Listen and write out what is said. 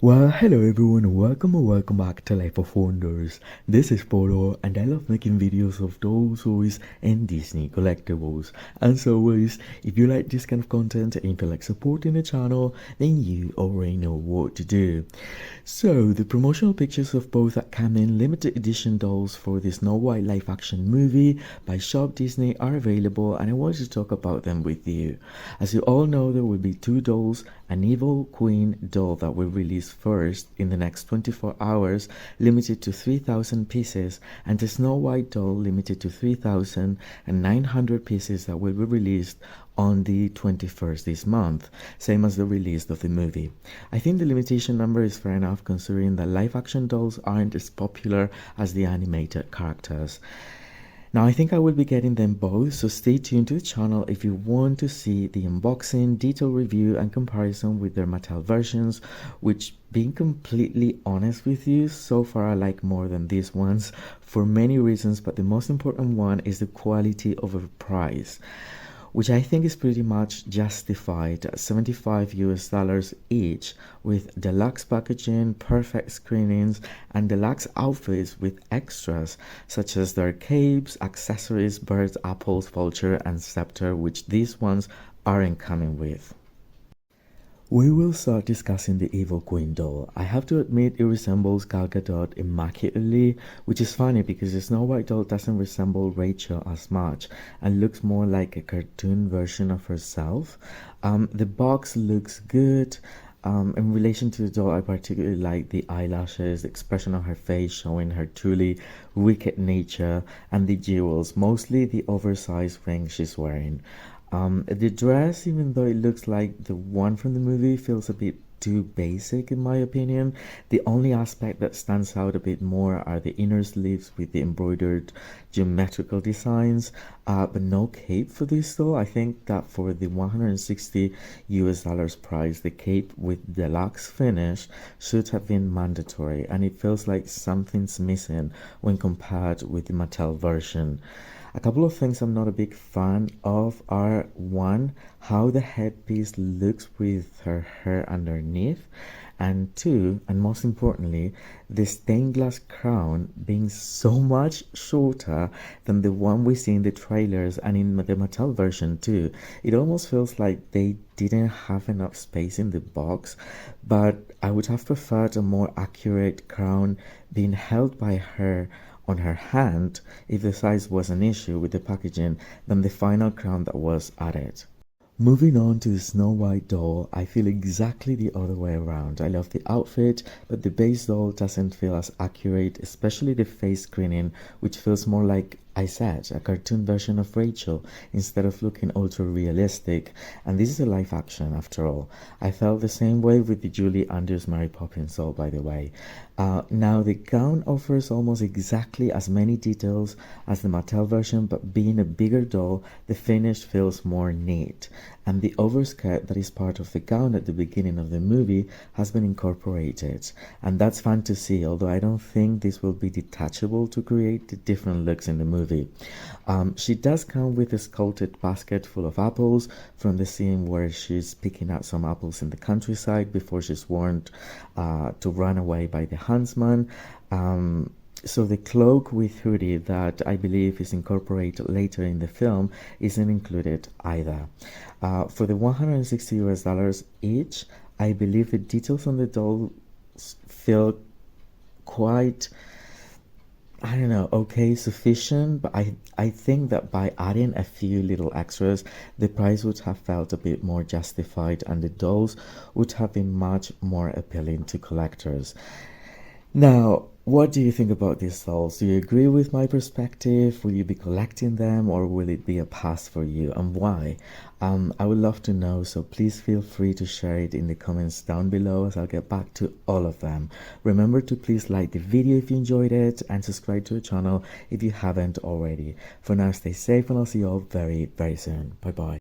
Well, hello everyone, welcome or welcome back to Life of Wonders. This is Polo and I love making videos of dolls, toys and Disney collectibles. As always, if you like this kind of content and feel like supporting the channel, then you already know what to do. So, the promotional pictures of both upcoming limited edition dolls for the Snow White live action movie by Shop Disney are available and I wanted to talk about them with you. As you all know, there will be two dolls, an evil queen doll that will release first in the next 24 hours, limited to 3,000 pieces, and a Snow White doll limited to 3,900 pieces that will be released on the 21st this month, same as the release of the movie. I think the limitation number is fair enough considering that live action dolls aren't as popular as the animated characters. Now I think I will be getting them both, so stay tuned to the channel if you want to see the unboxing, detailed review and comparison with their Mattel versions, which, being completely honest with you, so far I like more than these ones for many reasons, but the most important one is the quality over price, which I think is pretty much justified at $75 each, with deluxe packaging, perfect screenings, and deluxe outfits with extras such as their capes, accessories, birds, apples, vulture, and scepter, which these ones aren't coming with. We will start discussing the Evil Queen doll. I have to admit it resembles Gal Gadot immaculately, which is funny because the Snow White doll doesn't resemble Rachel as much and looks more like a cartoon version of herself. The box looks good. In relation to the doll, I particularly like the eyelashes, the expression of her face showing her truly wicked nature, and the jewels, mostly the oversized ring she's wearing. The dress, even though it looks like the one from the movie, feels a bit too basic in my opinion. The only aspect that stands out a bit more are the inner sleeves with the embroidered geometrical designs, but no cape for this though. I think that for the $160 price, the cape with deluxe finish should have been mandatory, and it feels like something's missing when compared with the Mattel version. A couple of things I'm not a big fan of are, one, how the headpiece looks with her hair underneath, and two, and most importantly, the stained glass crown being so much shorter than the one we see in the trailers and in the Mattel version too. It almost feels like they didn't have enough space in the box, but I would have preferred a more accurate crown being held by her on her hand if the size was an issue with the packaging than the final crown that was added. Moving on to the Snow White doll, I feel exactly the other way around. I love the outfit, but the base doll doesn't feel as accurate, especially the face screening, which feels more like I said, a cartoon version of Rachel instead of looking ultra realistic, and this is a live action after all. I felt the same way with the Julie Andrews Mary Poppins doll, by the way. Now the gown offers almost exactly as many details as the Mattel version, but being a bigger doll, the finish feels more neat, and the overskirt that is part of the gown at the beginning of the movie has been incorporated, and that's fun to see, although I don't think this will be detachable to create the different looks in the movie. She does come with a sculpted basket full of apples from the scene where she's picking out some apples in the countryside before she's warned to run away by the huntsman. So the cloak with hoodie that I believe is incorporated later in the film isn't included either. For the $160 each, I believe the details on the dolls feel quite, I don't know, okay, sufficient, but I think that by adding a few little extras, the price would have felt a bit more justified and the dolls would have been much more appealing to collectors. Now, what do you think about these dolls? Do you agree with my perspective? Will you be collecting them or will it be a pass for you, and why? I would love to know, so please feel free to share it in the comments down below as I'll get back to all of them. Remember to please like the video if you enjoyed it and subscribe to the channel if you haven't already. For now, stay safe and I'll see you all very, very soon. Bye bye.